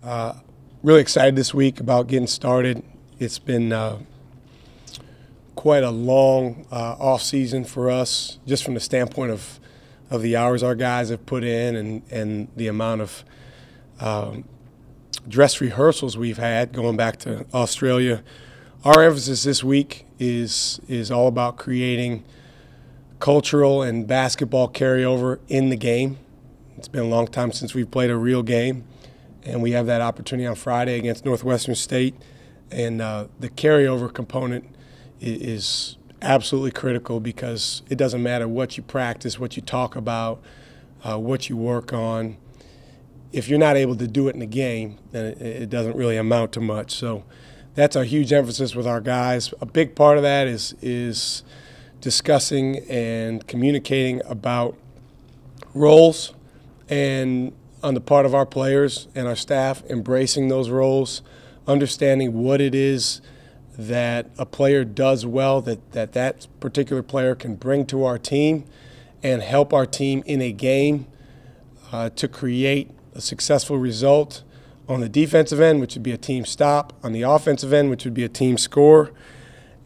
Really excited this week about getting started. It's been quite a long off season for us, just from the standpoint of the hours our guys have put in and the amount of dress rehearsals we've had going back to Australia. Our emphasis this week is all about creating cultural and basketball carryover in the game. It's been a long time since we've played a real game, and we have that opportunity on Friday against Northwestern State. And the carryover component is absolutely critical, because it doesn't matter what you practice, what you talk about, what you work on. If you're not able to do it in the game, then it doesn't really amount to much. So that's a huge emphasis with our guys. A big part of that is discussing and communicating about roles, and on the part of our players and our staff, embracing those roles, understanding what it is that a player does well, that particular player can bring to our team and help our team in a game to create a successful result on the defensive end, which would be a team stop, on the offensive end, which would be a team score.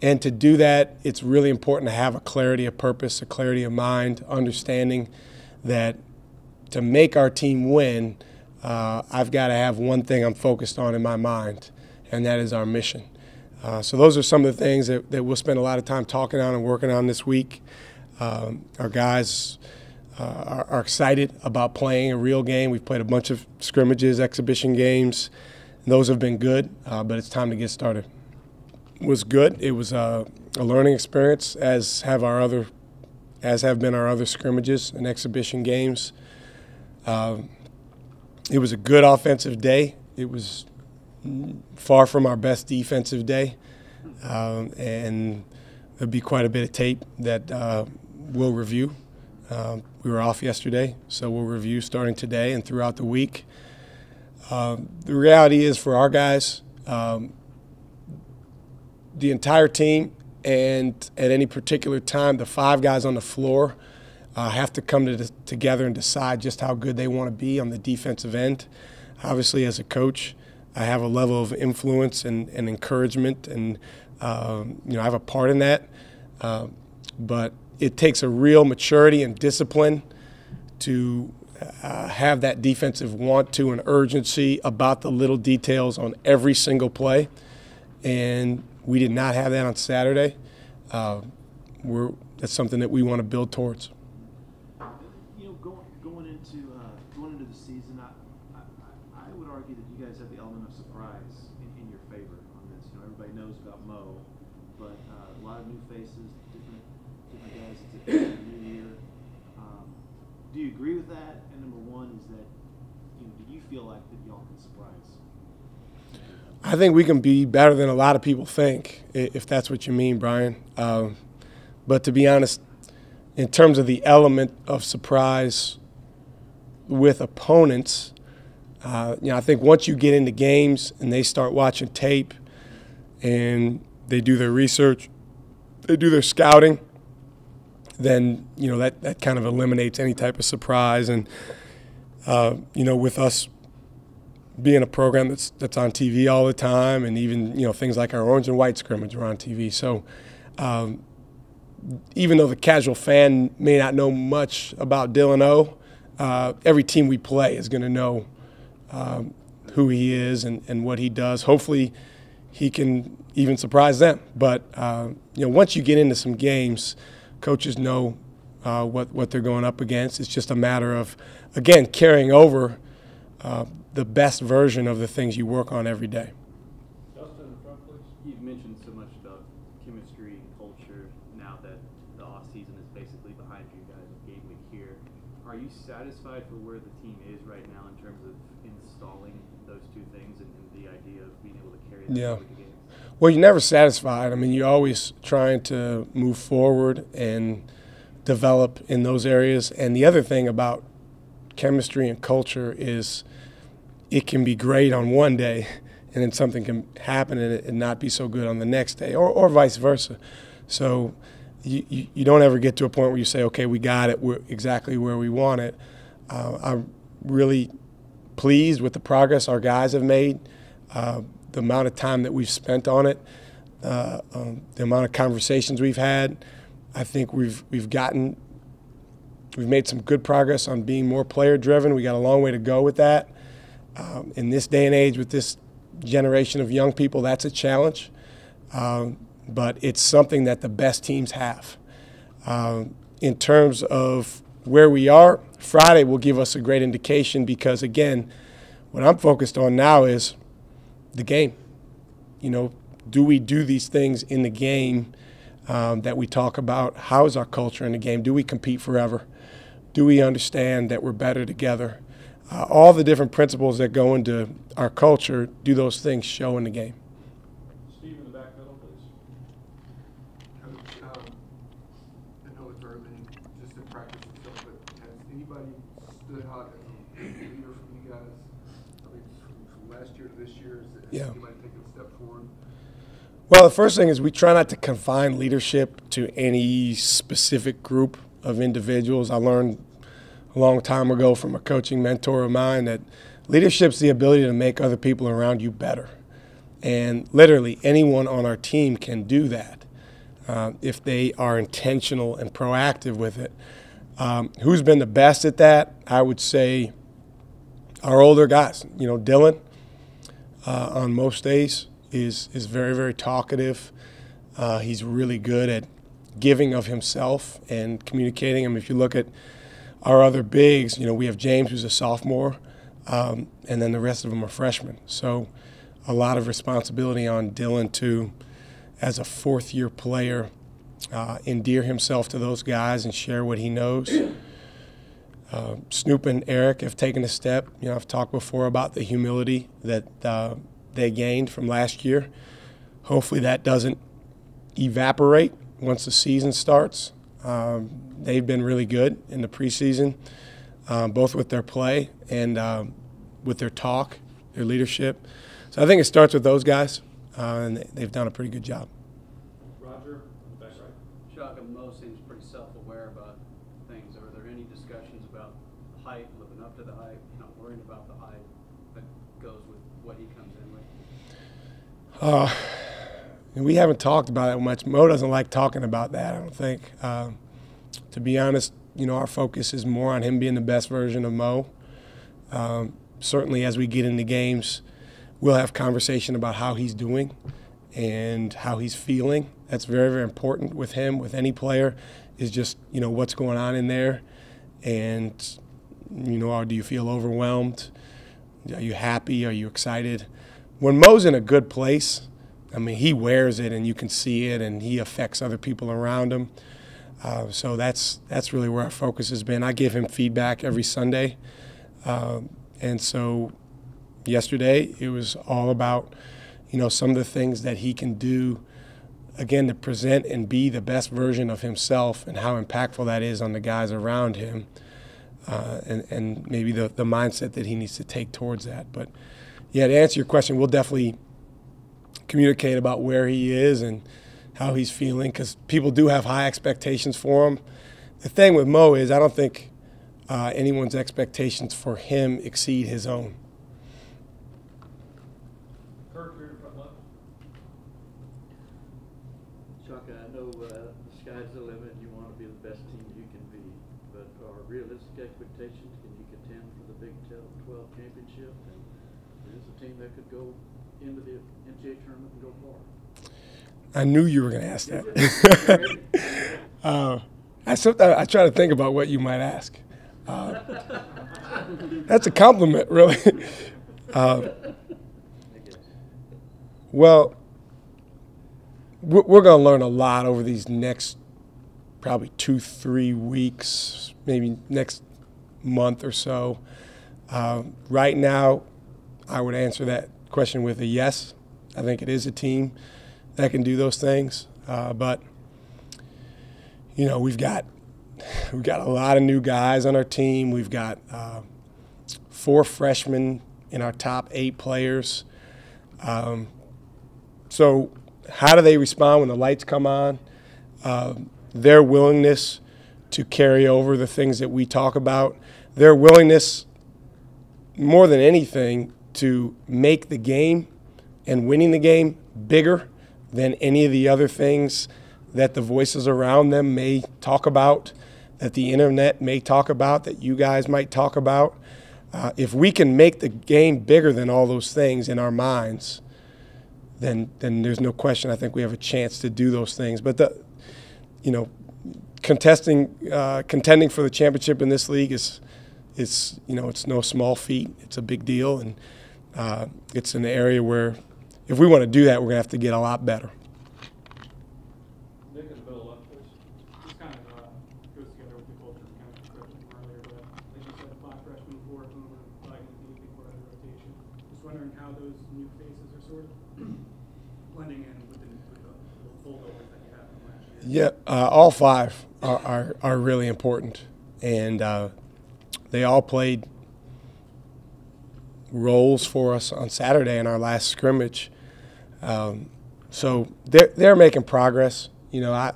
And to do that, it's really important to have a clarity of purpose, a clarity of mind, understanding that to make our team win, I've got to have one thing I'm focused on in my mind, and that is our mission. So those are some of the things that we'll spend a lot of time talking on and working on this week. Our guys are excited about playing a real game. We've played a bunch of scrimmages, exhibition games, and those have been good, but it's time to get started. It was good. It was a learning experience, as have been our other scrimmages and exhibition games. It was a good offensive day. It was far from our best defensive day, and there'll be quite a bit of tape that we'll review. We were off yesterday, so we'll review starting today and throughout the week. The reality is, for our guys, the entire team, and at any particular time, the 5 guys on the floor have to come together and decide just how good they want to be on the defensive end. Obviously, as a coach, I have a level of influence and encouragement, and I have a part in that. But it takes a real maturity and discipline to have that defensive want to and urgency about the little details on every single play. And we did not have that on Saturday. That's something that we want to build towards. Going into the season, I would argue that you guys have the element of surprise in your favor on this. Everybody knows about Moe, but a lot of new faces, different guys. It's a new year. Do you agree with that? And number one is that, do you feel like that y'all can surprise? I think we can be better than a lot of people think, if that's what you mean, Brian. But to be honest, in terms of the element of surprise with opponents, I think once you get into games and they start watching tape and they do their research, they do their scouting, then that kind of eliminates any type of surprise. And with us being a program that's on TV all the time, and even things like our orange and white scrimmage are on TV. So even though the casual fan may not know much about Dylan O, every team we play is going to know who he is and what he does. Hopefully he can even surprise them. But once you get into some games, coaches know what they're going up against. It's just a matter of, again, carrying over the best version of the things you work on every day. Justin, you've mentioned so much about chemistry and culture now that the off season is basically behind you guys with game week here. Are you satisfied for where the team is right now in terms of installing those two things and the idea of being able to carry that over the games? Well, you're never satisfied. I mean, you're always trying to move forward and develop in those areas. And the other thing about chemistry and culture is it can be great on one day, and then something can happen and not be so good on the next day, or vice versa. So you don't ever get to a point where you say, okay, we got it, we're exactly where we want it. I'm really pleased with the progress our guys have made, the amount of time that we've spent on it, the amount of conversations we've had. I think we've made some good progress on being more player-driven. We got a long way to go with that. In this day and age, with this generation of young people, that's a challenge. But it's something that the best teams have. In terms of where we are, Friday will give us a great indication because, again, what I'm focused on now is the game. You know, do we do these things in the game that we talk about? How is our culture in the game? Do we compete forever? Do we understand that we're better together? All the different principles that go into our culture, do those things show in the game? Steve in the back middle, please. Coach, I know it's early, just in practice and stuff, but has anybody stood out as a leader from you guys? I mean, from last year to this year, is anybody taking a step forward? Well, the first thing is we try not to confine leadership to any specific group of individuals. I learned a long time ago from a coaching mentor of mine that leadership's the ability to make other people around you better. And literally anyone on our team can do that if they are intentional and proactive with it. Who's been the best at that? I would say our older guys. You know, Dylan on most days is very, very talkative. He's really good at giving of himself and communicating. I mean, if you look at our other bigs, you know, we have James, who's a sophomore, and then the rest of them are freshmen. So a lot of responsibility on Dylan to, as a fourth-year player, endear himself to those guys and share what he knows. Snoop and Eric have taken a step. You know, I've talked before about the humility that they gained from last year. Hopefully that doesn't evaporate once the season starts. They've been really good in the preseason, both with their play and with their talk, their leadership. So I think it starts with those guys, and they've done a pretty good job. Roger, back right. Shaka, Moe seems pretty self-aware about things. Are there any discussions about height, living up to the height, not worrying about the height that goes with what he comes in with? We haven't talked about it much. Moe doesn't like talking about that, I don't think. To be honest, you know, our focus is more on him being the best version of Moe. Certainly as we get into games, we'll have conversation about how he's doing and how he's feeling. That's very, very important with him, with any player, is just, you know, what's going on in there. And, you know, do you feel overwhelmed? Are you happy? Are you excited? When Moe's in a good place, I mean, he wears it and you can see it, and he affects other people around him. So that's really where our focus has been. I give him feedback every Sunday. And so yesterday it was all about, you know, some of the things that he can do, again, to present and be the best version of himself and how impactful that is on the guys around him, and maybe the mindset that he needs to take towards that. But, yeah, to answer your question, we'll definitely communicate about where he is and how he's feeling, because people do have high expectations for him. The thing with Moe is I don't think anyone's expectations for him exceed his own. Kirk, you're in front left. Shaka, I know the sky's the limit and you want to be the best team you can be, but are realistic expectations, can you contend for the Big 12 championship? And is a team that could go into the NCAA tournament and go far? I knew you were going to ask that. I try to think about what you might ask. That's a compliment, really. Well, we're going to learn a lot over these next probably 2-3 weeks, maybe next month or so. Right now, I would answer that question with a yes. I think it is a team that can do those things. But, you know, we've got a lot of new guys on our team. We've got 4 freshmen in our top 8 players. So how do they respond when the lights come on? Their willingness to carry over the things that we talk about, their willingness more than anything, to make the game and winning the game bigger than any of the other things that the voices around them may talk about, that the internet may talk about, that you guys might talk about. If we can make the game bigger than all those things in our minds, then there's no question I think we have a chance to do those things. But contending for the championship in this league is it's no small feat. It's a big deal, and it's an area where if we want to do that, we're going to have to get a lot better. Nick in the middle left, please. This kind of goes together with the culture kind of discussion from earlier, but like you said, 5 freshmen, 4 of whom are probably going to be before the rotation. Just wondering how those new faces are sort of blending in with the holdovers that you have from last year. Yeah, all 5 are really important, and they all played roles for us on Saturday in our last scrimmage. So they're making progress. A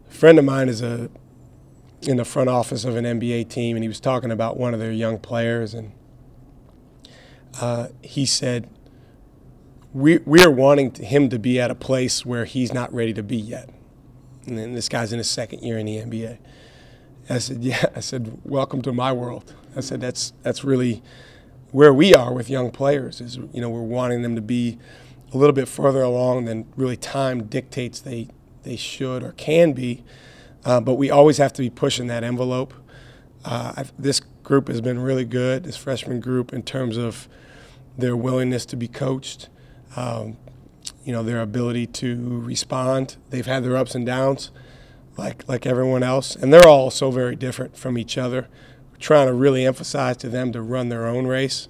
friend of mine is in the front office of an NBA team, and he was talking about one of their young players, and he said, we are wanting him to be at a place where he's not ready to be yet. And then this guy's in his 2nd year in the NBA. I said, yeah. I said, welcome to my world. I said, that's really where we are with young players is, we're wanting them to be a little bit further along than really time dictates they should or can be. But we always have to be pushing that envelope. This group has been really good, this freshman group, in terms of their willingness to be coached, their ability to respond. They've had their ups and downs like everyone else, and they're all so very different from each other. We're trying to really emphasize to them to run their own race,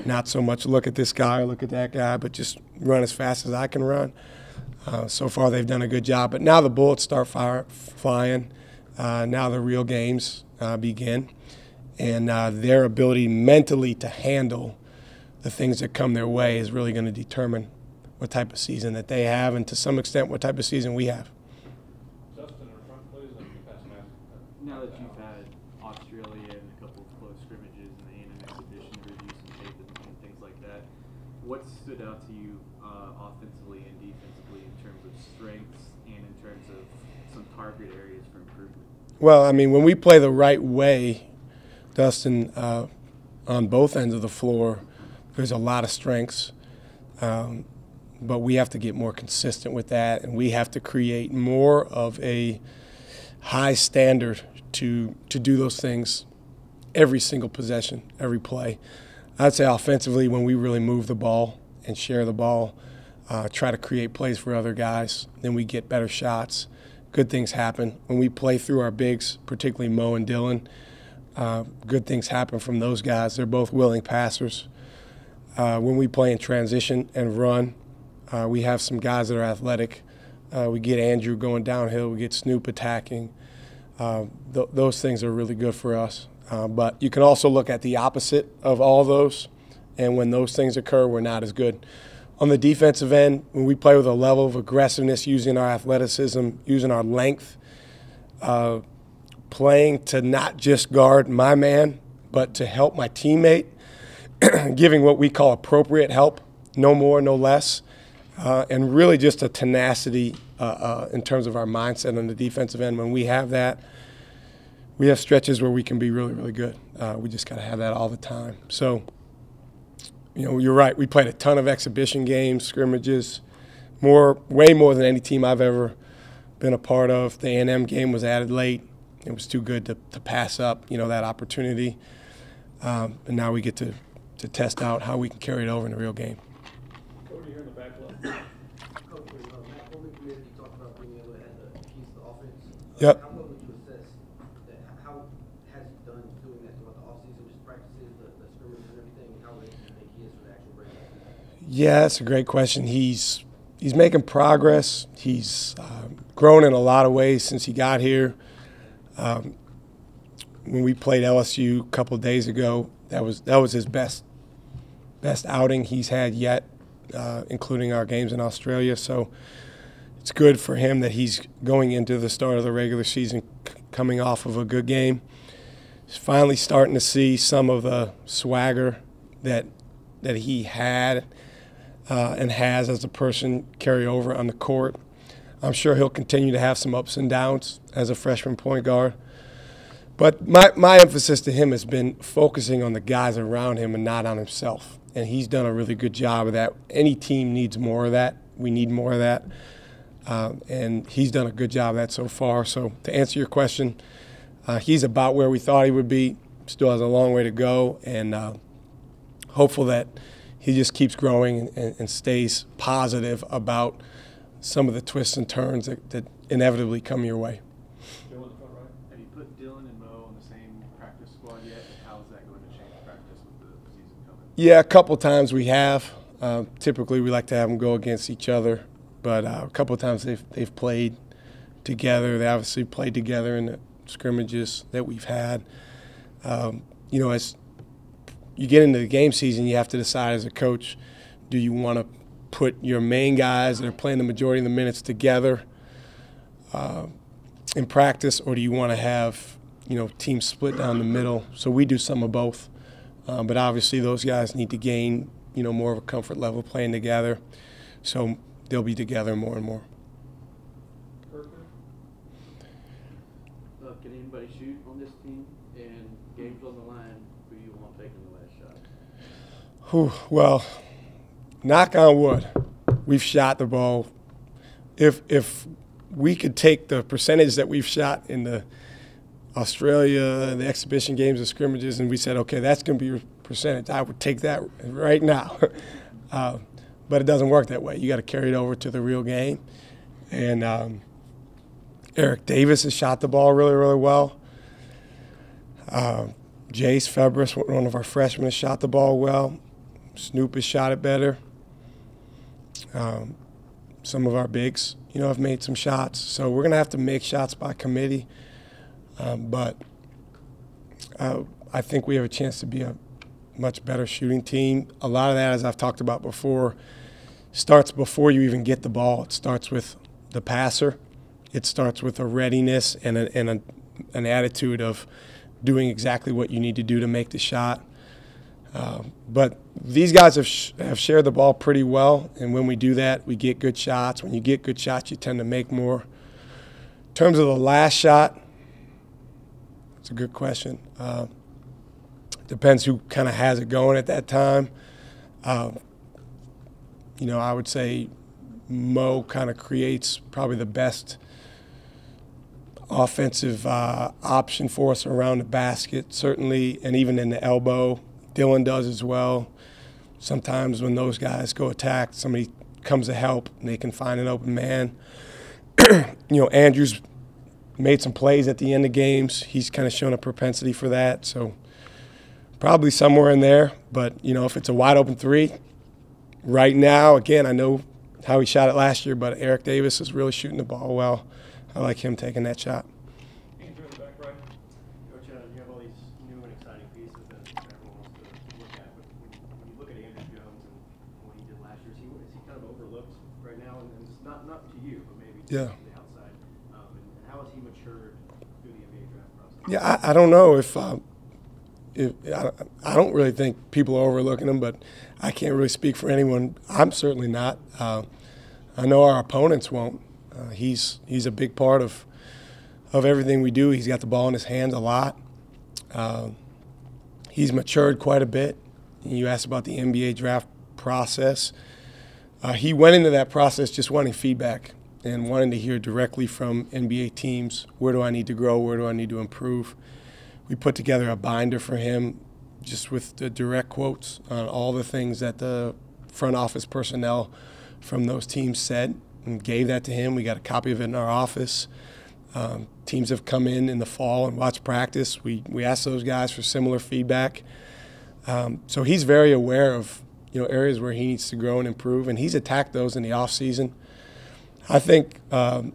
not so much look at this guy or look at that guy, but just run as fast as I can run. So far they've done a good job, but now the bullets start flying. Now the real games begin, and their ability mentally to handle the things that come their way is really going to determine what type of season that they have, and to some extent what type of season we have. Justin in front, please, and pass Matt. Now that you've had Australia and a couple of close scrimmages and the A&M exhibition to review some tape and things like that, what stood out to you offensively and defensively in terms of strengths and in terms of some target areas for improvement? Well, when we play the right way, Dustin, on both ends of the floor, there's a lot of strengths. But we have to get more consistent with that, and we have to create more of a high standard to do those things every single possession, every play. I'd say offensively, when we really move the ball and share the ball, try to create plays for other guys, then we get better shots. Good things happen. When we play through our bigs, particularly Moe and Dylan, good things happen from those guys. They're both willing passers. When we play in transition and run, we have some guys that are athletic. We get Andrew going downhill. We get Snoop attacking. Those things are really good for us. But you can also look at the opposite of all those, and when those things occur, we're not as good. On the defensive end, when we play with a level of aggressiveness, using our athleticism, using our length, playing to not just guard my man, but to help my teammate, giving what we call appropriate help, no more, no less. And really just a tenacity in terms of our mindset on the defensive end. When we have that, we have stretches where we can be really, really good. We just got to have that all the time. So, you're right. We played a ton of exhibition games, scrimmages, way more than any team I've ever been a part of. The A&M game was added late. It was too good to pass up, that opportunity. And now we get to test out how we can carry it over in the real game. Over here in the back left. Coach, Matt Coleman committed, you talked about being able to have the keys to the offense. Yep. How well would you assess that? How has he done doing that throughout the offseason, just practices, the scrimmages and everything, and how ready do you think he is for the actual break? Yeah, that's a great question. He's making progress. He's grown in a lot of ways since he got here. When we played LSU a couple of days ago, that was his best outing he's had yet, including our games in Australia. So it's good for him that he's going into the start of the regular season coming off of a good game. he's finally starting to see some of the swagger that he had and has as a person carry over on the court. I'm sure he'll continue to have some ups and downs as a freshman point guard. But my emphasis to him has been focusing on the guys around him and not on himself. And he's done a really good job of that. Any team needs more of that. We need more of that. And he's done a good job of that so far. So to answer your question, he's about where we thought he would be. Still has a long way to go. And hopeful that he just keeps growing and stays positive about some of the twists and turns that inevitably come your way. Have you put Dylan and Moe on the same practice squad yet? And how is that going to change practice with the season coming? Yeah, a couple times we have. Typically we like to have them go against each other. But a couple of times they've played together. They obviously played together in the scrimmages that we've had. You know, as you get into the game season, you have to decide as a coach, do you want to put your main guys that are playing the majority of the minutes together in practice, or do you want to have, you know, teams split down the middle? So we do some of both. But obviously those guys need to gain, you know, more of a comfort level playing together. So they'll be together more and more. Can anybody shoot on this team? And games on the line, who you want taking the last shot? Well, knock on wood, we've shot the ball. If we could take the percentage that we've shot in the Australia, the exhibition games, the scrimmages, and we said, okay, that's going to be your percentage, I would take that right now. But it doesn't work that way. You got to carry it over to the real game. And Eric Davis has shot the ball really, really well. Jace Febris, one of our freshmen, has shot the ball well. Snoop has shot it better. Some of our bigs, you know, have made some shots. So we're going to have to make shots by committee. But I think we have a chance to be a much better shooting team. A lot of that, as I've talked about before, starts before you even get the ball. It starts with the passer. It starts with a readiness and an attitude of doing exactly what you need to do to make the shot. But these guys have shared the ball pretty well, and when we do that, we get good shots. When you get good shots, you tend to make more. In terms of the last shot, it's a good question. Depends who kind of has it going at that time. You know, I would say Moe kind of creates probably the best offensive option for us around the basket, certainly, and even in the elbow. Dylan does as well. Sometimes when those guys go attack, somebody comes to help and they can find an open man. You know, Andrew's made some plays at the end of games. He's kind of shown a propensity for that. So probably somewhere in there. But, you know, if it's a wide open three, right now, again, I know how he shot it last year, but Eric Davis is really shooting the ball well. I like him taking that shot. Andrew in the back right. Coach, you have all these new and exciting pieces that everyone wants to look at. But when you look at Andrew Jones and what he did last year, is he kind of overlooked right now? And it's not to you, but maybe to the outside. And how has he matured through the NBA draft process? Yeah, I don't know if I don't really think people are overlooking him, but I can't really speak for anyone. I'm certainly not. I know our opponents won't. He's a big part of everything we do. He's got the ball in his hands a lot. He's matured quite a bit. You asked about the NBA draft process. He went into that process just wanting feedback and wanting to hear directly from NBA teams, where do I need to grow, where do I need to improve. We put together a binder for him just with the direct quotes on all the things that the front office personnel from those teams said, and gave that to him. We got a copy of it in our office. Teams have come in the fall and watched practice. We asked those guys for similar feedback. So he's very aware of, you know, areas where he needs to grow and improve, and he's attacked those in the off season. I think, you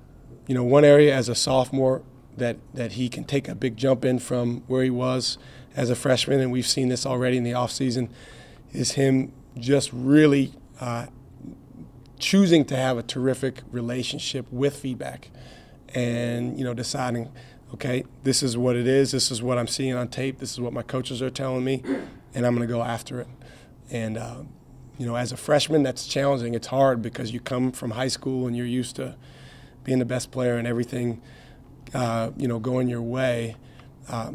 know, one area as a sophomore that he can take a big jump in from where he was as a freshman, and we've seen this already in the off season, is him just really choosing to have a terrific relationship with feedback, and, you know, deciding, okay, this is what it is. This is what I'm seeing on tape. This is what my coaches are telling me, and I'm going to go after it. And, as a freshman, that's challenging. It's hard because you come from high school and you're used to being the best player and everything, going your way.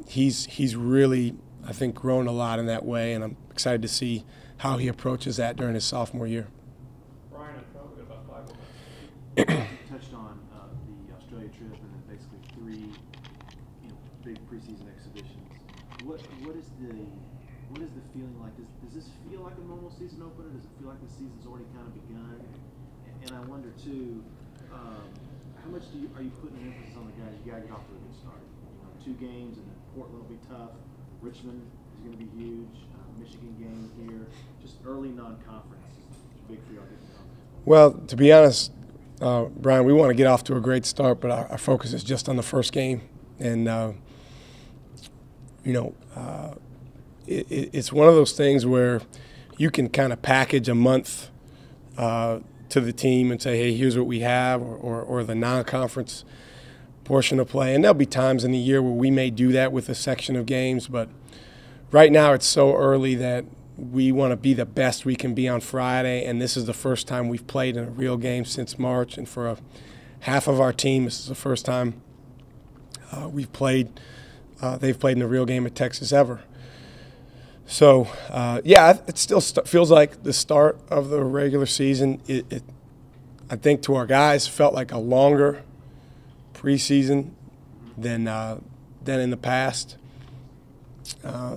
He's really, I think, grown a lot in that way, and I'm excited to see how he approaches that during his sophomore year. Brian, I've probably got about 5 minutes. Touched on the Australia trip and then basically 3, big preseason exhibitions. What is the feeling like? Does this feel like a normal season opener? Does it feel like the season's already kind of begun? And I wonder too, how much are you putting an emphasis on the guys? You got to get off to a good start. 2 games, and then Portland will be tough. Richmond is going to be huge. Michigan game here. Just early non-conference. Big for y'all getting conference. Well, to be honest, Brian, we want to get off to a great start, but our focus is just on the first game. And, it's one of those things where you can kind of package a month to the team and say, hey, here's what we have, or the non-conference portion of play. And there'll be times in the year where we may do that with a section of games, but right now it's so early that we want to be the best we can be on Friday, and this is the first time we've played in a real game since March, and for half of our team, this is the first time they've played in a real game at Texas ever. So, it still feels like the start of the regular season. I think to our guys, felt like a longer preseason than in the past.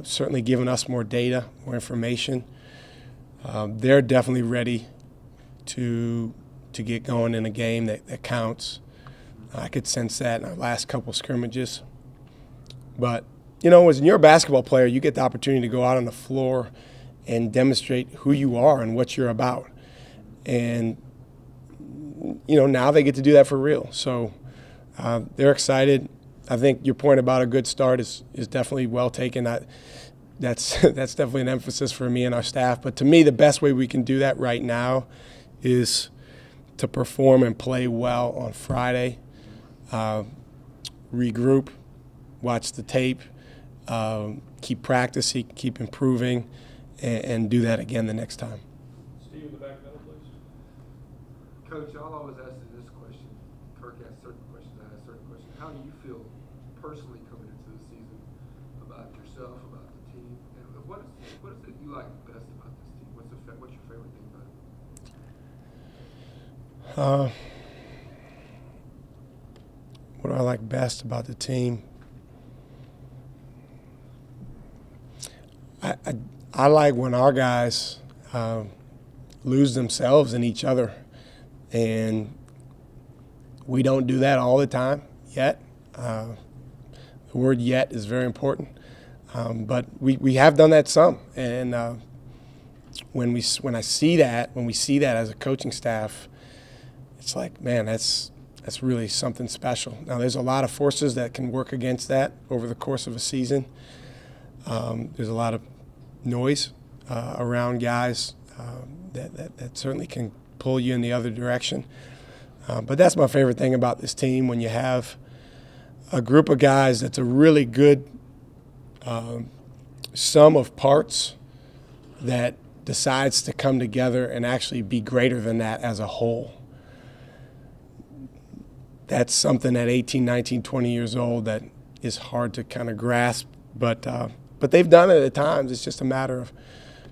Certainly giving us more data, more information. They're definitely ready to get going in a game that counts. I could sense that in our last couple scrimmages. But, as you're a basketball player, you get the opportunity to go out on the floor and demonstrate who you are and what you're about. And, now they get to do that for real. So they're excited. I think your point about a good start is definitely well taken. That's definitely an emphasis for me and our staff. But to me, the best way we can do that right now is to perform and play well on Friday, regroup, watch the tape, keep practicing, keep improving, and do that again the next time. Steve in the back middle, please. Coach, I'll always ask you this question. Kirk asks certain questions, I ask certain questions. How do you feel personally coming into the season about yourself, about the team, and what is it you like best about this team? What's your favorite thing about it? What do I like best about the team? I like when our guys lose themselves in each other, and we don't do that all the time yet. The word "yet" is very important, but we have done that some. And when we see that as a coaching staff, it's like, man, that's really something special. Now, there's a lot of forces that can work against that over the course of a season. There's a lot of noise around guys that certainly can pull you in the other direction. But that's my favorite thing about this team, when you have a group of guys that's a really good sum of parts that decides to come together and actually be greater than that as a whole. That's something at 18, 19, 20 years old that is hard to kind of grasp, but they've done it at times. It's just a matter of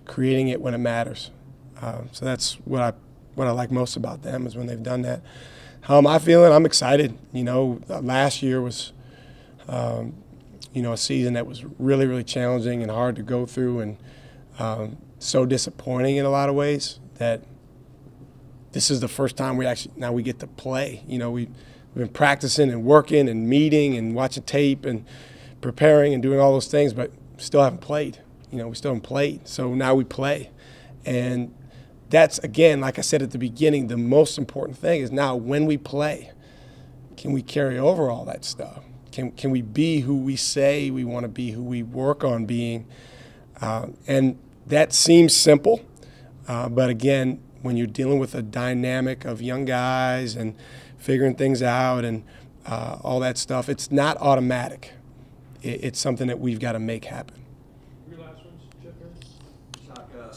creating it when it matters. So that's what I like most about them, is when they've done that. How am I feeling? I'm excited. Last year was, a season that was really, really challenging and hard to go through, and so disappointing in a lot of ways, that this is the first time we get to play. We've been practicing and working and meeting and watching tape and preparing and doing all those things, but still haven't played. We still haven't played. So now we play. And that's, again, like I said at the beginning, the most important thing is now when we play, can we carry over all that stuff? Can we be who we say we want to be, who we work on being? And that seems simple, but again, when you're dealing with a dynamic of young guys and figuring things out, and all that stuff. It's not automatic. It's something that we've got to make happen. Your last one, Chip here? Shaka,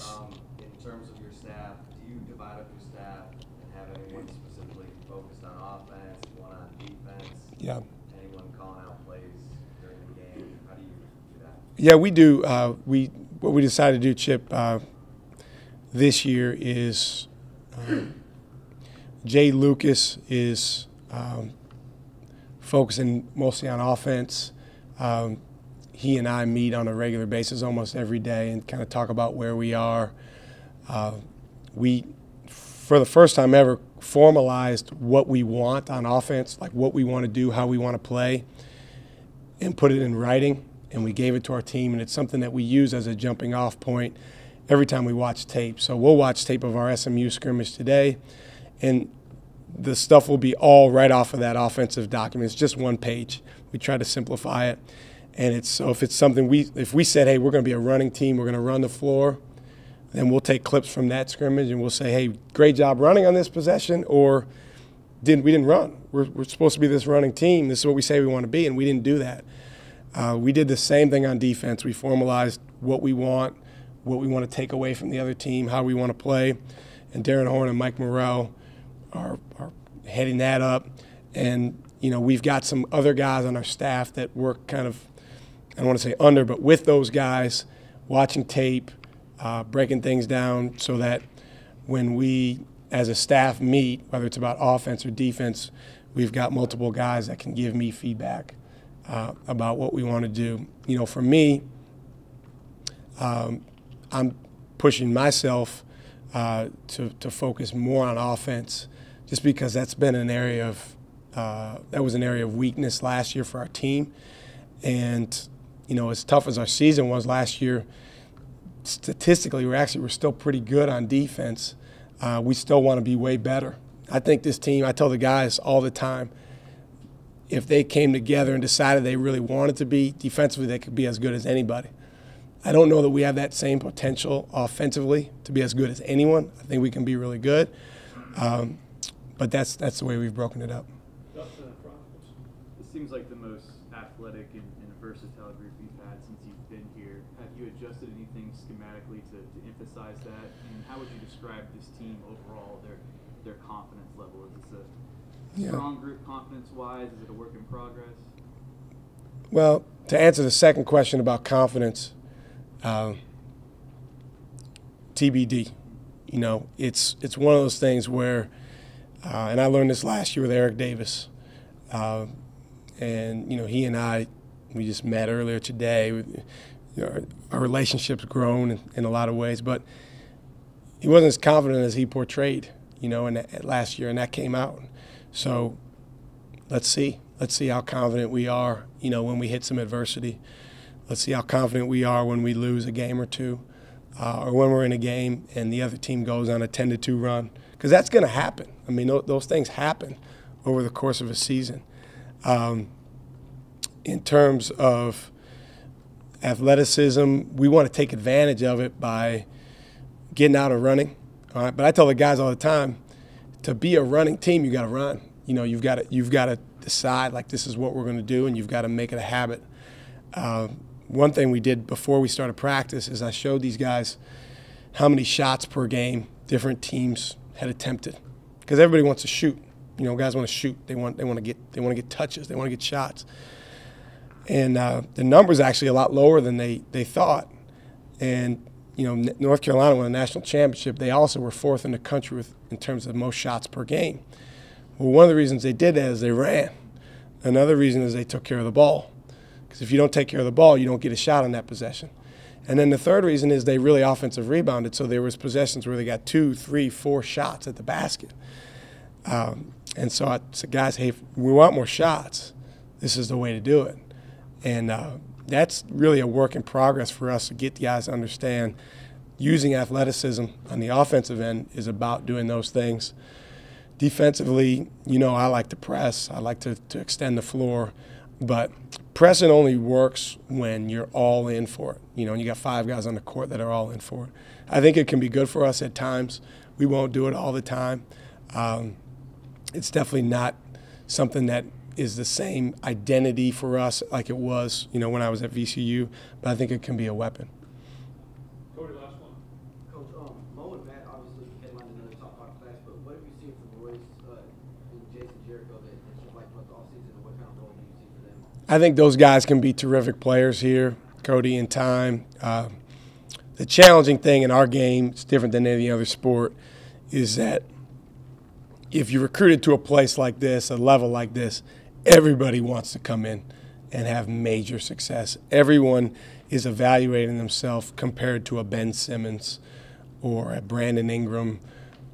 in terms of your staff, do you divide up your staff and have anyone specifically focused on offense, one on defense? Yeah. Anyone calling out plays during the game? How do you do that? Yeah, we do. What we decided to do, Chip, this year is Jay Lucas is focusing mostly on offense. He and I meet on a regular basis almost every day and kind of talk about where we are. We, for the first time ever, formalized what we want on offense, like what we want to do, how we want to play, and put it in writing, and we gave it to our team, and it's something that we use as a jumping off point every time we watch tape. So we'll watch tape of our SMU scrimmage today, and the stuff will be all right off of that offensive document. It's just one page. We try to simplify it. And it's, so if it's something if we said, hey, we're going to be a running team, we're going to run the floor, then we'll take clips from that scrimmage and we'll say, hey, great job running on this possession, or we didn't run. We're supposed to be this running team. This is what we say we want to be, and we didn't do that. We did the same thing on defense. We formalized what we want to take away from the other team, how we want to play. And Darren Horn and Mike Morrell are heading that up. And, you know, we've got some other guys on our staff that work kind of, I don't want to say under, but with those guys, watching tape, breaking things down so that when we as a staff meet, whether it's about offense or defense, we've got multiple guys that can give me feedback about what we want to do. You know, for me, I'm pushing myself to focus more on offense, just because that's been an area of that was an area of weakness last year for our team. And you know, as tough as our season was last year, statistically we're still pretty good on defense. We still want to be way better. I think this team, I tell the guys all the time, if they came together and decided they really wanted to be defensively, they could be as good as anybody. I don't know that we have that same potential offensively to be as good as anyone. I think we can be really good, but that's the way we've broken it up. It seems like the most athletic and versatile group you've had since you've been here. Have you adjusted anything schematically to emphasize that? And how would you describe this team overall, their confidence level? Is this a strong group confidence-wise? Is it a work in progress? Well, to answer the second question about confidence, TBD. You know, it's one of those things where, and I learned this last year with Eric Davis, and you know, he and I, we just met earlier today. You know, our relationship's grown in a lot of ways, but he wasn't as confident as he portrayed, you know, last year, and that came out. So let's see how confident we are, you know, when we hit some adversity. Let's see how confident we are when we lose a game or two, or when we're in a game and the other team goes on a 10-2 run, because that's going to happen. I mean, those things happen over the course of a season. In terms of athleticism, we want to take advantage of it by getting out and running. All right? But I tell the guys all the time, to be a running team, you got to run. You know, you've got to decide, like, this is what we're going to do, and you've got to make it a habit. One thing we did before we started practice is I showed these guys how many shots per game different teams had attempted, because everybody wants to shoot. You know, guys want to shoot. They want to get touches. They want to get shots. And the number's actually a lot lower than they thought. And you know, North Carolina won a national championship. They also were fourth in the country in terms of most shots per game. Well, one of the reasons they did that is they ran. Another reason is they took care of the ball. Because if you don't take care of the ball, you don't get a shot on that possession. And then the third reason is they really offensive rebounded, so there was possessions where they got 2, 3, 4 shots at the basket. And so I said, guys, hey, if we want more shots, this is the way to do it. And that's really a work in progress for us to get the guys to understand using athleticism on the offensive end is about doing those things. Defensively, you know, I like to press. I like to extend the floor. But pressing only works when you're all in for it. You know, and you got 5 guys on the court that are all in for it. I think it can be good for us at times. We won't do it all the time. It's definitely not something that is the same identity for us like it was, when I was at VCU, but I think it can be a weapon. Cody, last one. Coach, Moe and Matt obviously headlined another top 5 class, but what have you seen from Royce and Jason Jericho that you liked about the offseason, and what kind of role do you see for them? I think those guys can be terrific players here, Cody, in time. The challenging thing in our game, it's different than any other sport, is that if you're recruited to a place like this, a level like this, everybody wants to come in and have major success. Everyone is evaluating themselves compared to a Ben Simmons or a Brandon Ingram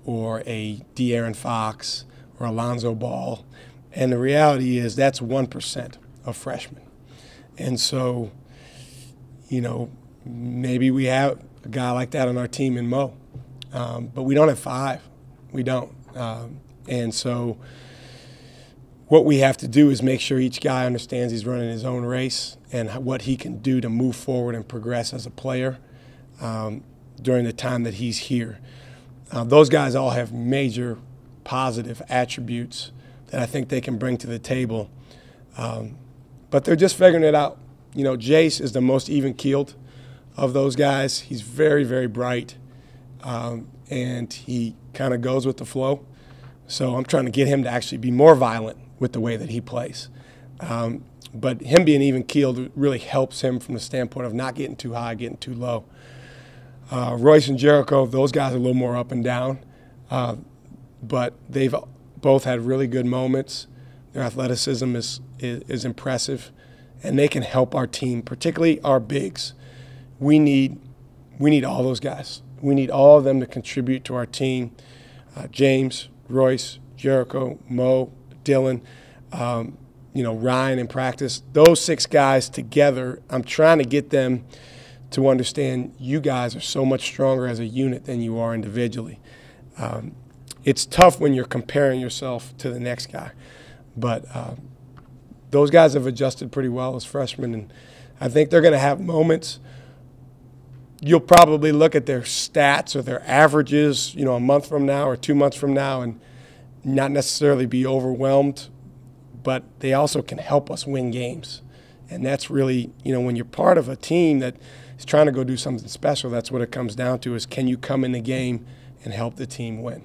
or a De'Aaron Fox or Alonzo Ball. And the reality is that's 1% of freshmen. And so, maybe we have a guy like that on our team in Moe, but we don't have 5. We don't. And so what we have to do is make sure each guy understands he's running his own race and what he can do to move forward and progress as a player during the time that he's here. Those guys all have major positive attributes that I think they can bring to the table, but they're just figuring it out. Jace is the most even-keeled of those guys. He's very, very bright, and he kind of goes with the flow. So I'm trying to get him to actually be more violent with the way that he plays. But him being even-keeled really helps him from the standpoint of not getting too high, getting too low. Royce and Jericho, those guys are a little more up and down, but they've both had really good moments. Their athleticism is impressive, and they can help our team, particularly our bigs. We need all those guys. We need all of them to contribute to our team. James, Royce, Jericho, Moe, Dylan, Ryan in practice. Those 6 guys together, I'm trying to get them to understand you guys are so much stronger as a unit than you are individually. It's tough when you're comparing yourself to the next guy, but those guys have adjusted pretty well as freshmen, and I think they're going to have moments. You'll probably look at their stats or their averages, a month from now or 2 months from now and not necessarily be overwhelmed, but they also can help us win games. And that's really, when you're part of a team that is trying to go do something special, that's what it comes down to is can you come in the game and help the team win.